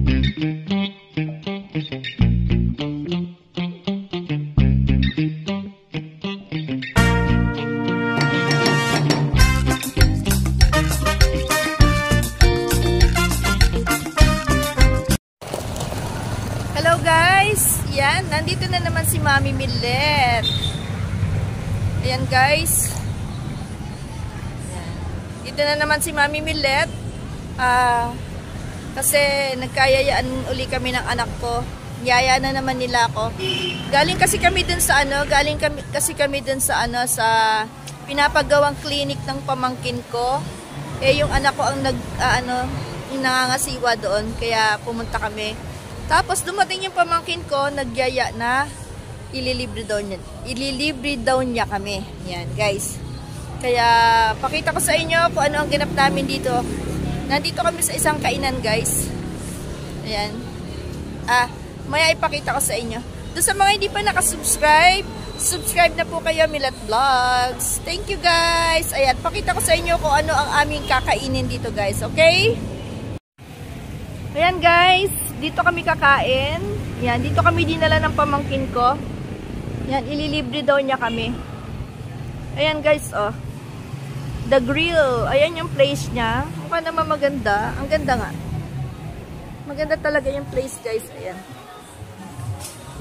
Hello guys! Yan, nandito na naman si Mami Millet. Ayan guys. Dito na naman si Mami Millet. Kasi nagkayayaan uli kami ng anak ko. Yaya na naman nila ako. Galing kasi kami dun sa sa pinapagawang clinic ng pamangkin ko. Eh yung anak ko ang yung nangangasiwa doon, kaya pumunta kami. Tapos dumating yung pamangkin ko, nagyaya na ililibre daw niya kami. Yan, guys. Kaya pakita ko sa inyo kung ano ang ganap namin dito. Nandito kami sa isang kainan, guys. Ayan. Maya ipakita ko sa inyo. Doon sa mga hindi pa nakasubscribe, subscribe na po kayo, Millet Vlogs. Thank you, guys. Ayan, pakita ko sa inyo kung ano ang aming kakainin dito, guys. Okay? Ayan, guys. Dito kami kakain. Yan, dito kami dinala ng pamangkin ko. Yan, ililibre daw niya kami. Ayan guys, oh. The Grill. Ayan yung place niya. Mukha naman maganda. Ang ganda nga. Maganda talaga yung place, guys. Ayan.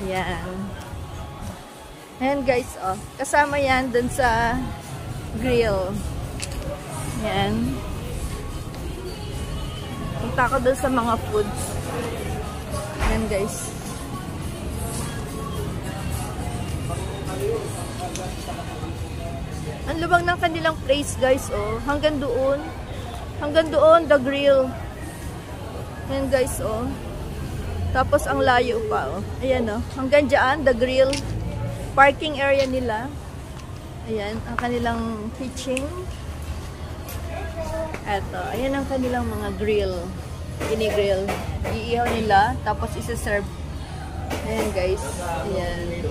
Ayan. Ayan guys, oh. Kasama yan dun sa grill. Ayan. Punta ako dun sa mga foods. Ayan guys. Ang lubang ng kanilang place, guys, oh. Hanggang doon. Hanggang doon, The Grill. Ayan guys, oh. Tapos ang layo pa, oh. Ayan, oh. Hanggang dyan, The Grill. Parking area nila. Ayan, ang kanilang kitchen. Eto, ayan ang kanilang mga grill. Ini-grill. Iihaw nila, tapos isa-serve. Ayan guys. Ayan.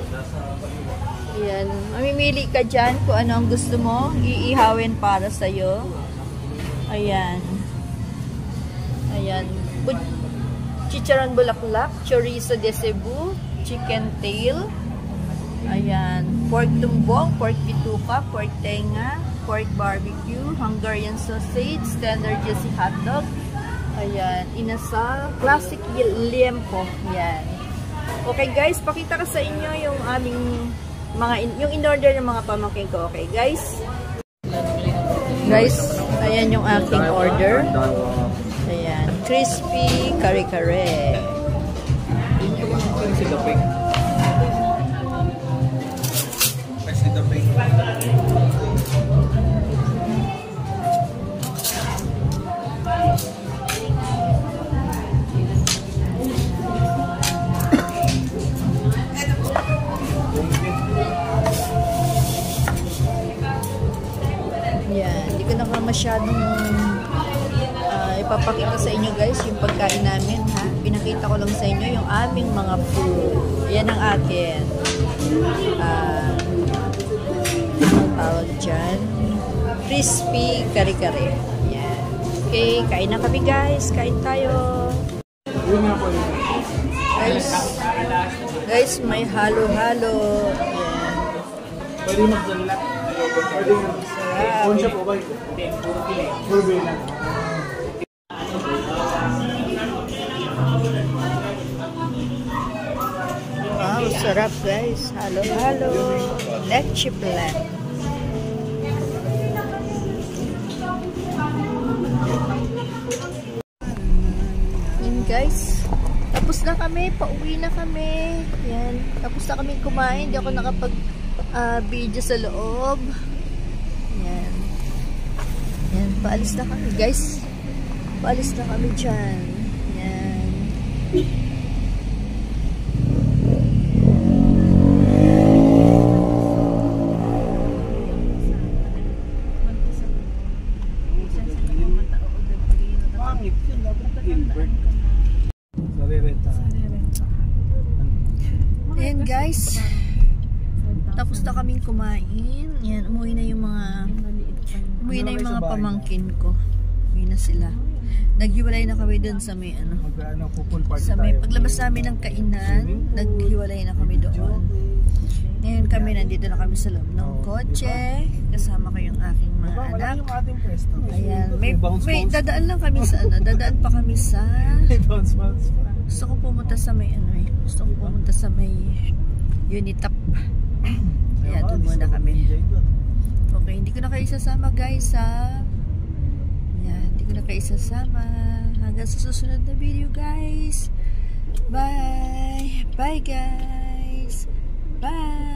Ayan. Mamimili ka dyan kung ano ang gusto mo. Iihawin para sa'yo. Ayan. Ayan. Chicharon bulaklak, chorizo de Cebu, chicken tail. Ayan. Pork tumbong, pork bituka, pork tenga, pork barbecue, Hungarian sausage, standard juicy hotdog. Ayan, inasal, classic liempo. Ayan. Okay guys, pakita ko sa inyo yung aming yung in-order ng mga pamangkin ko. Okay guys? Guys, ayan yung aking order. Ayan, crispy kare-kare. Masyadong ipapakita sa inyo guys yung pagkain namin, ha. Pinakita ko lang sa inyo yung aming mga food. Yan ang akin. Ang tawag dyan, crispy kare-kare. Yan. Okay, kain na kami guys. Kain tayo. Guys, may halo-halo. Yan. Pwede magdala. Sarap. Po ba? Wow, sarap guys. Halo-halo. Leche plan. Yan guys. Tapos na kami. Pauwi na kami. Yan. Tapos na kami kumain. Hindi ako nakapag-video sa loob. Yan. Yan. Paalis na kami guys. Paalis na kami dyan. Yan. Ayan guys, tapos na kaming kumain. Yan, umuwi na yung mga pamangkin ko. Umuwi na sila. Naghiwalay na kami dun sa may ano. Mag-ano, pool party Sa may tayo. paglabas namin ng kainan, naghiwalay na kami doon. Ngayon kami, nandito na kami sa loob ng kotse. Kasama ko yung aking mga Diba, wala anak. yung ating pwesto. Ayan, may bounce. dadaan lang kami sa ano, dadaan pa kami sa May bounce. gusto ko pumunta sa may ano eh. Gusto ko pumunta sa may Unitap. Kaya doon muna kami. Okay, hindi ko na kayo isasama guys ha. Yan, hindi ko na kayo isasama. Hanggang sa susunod na video guys. Bye! Bye guys! Bye!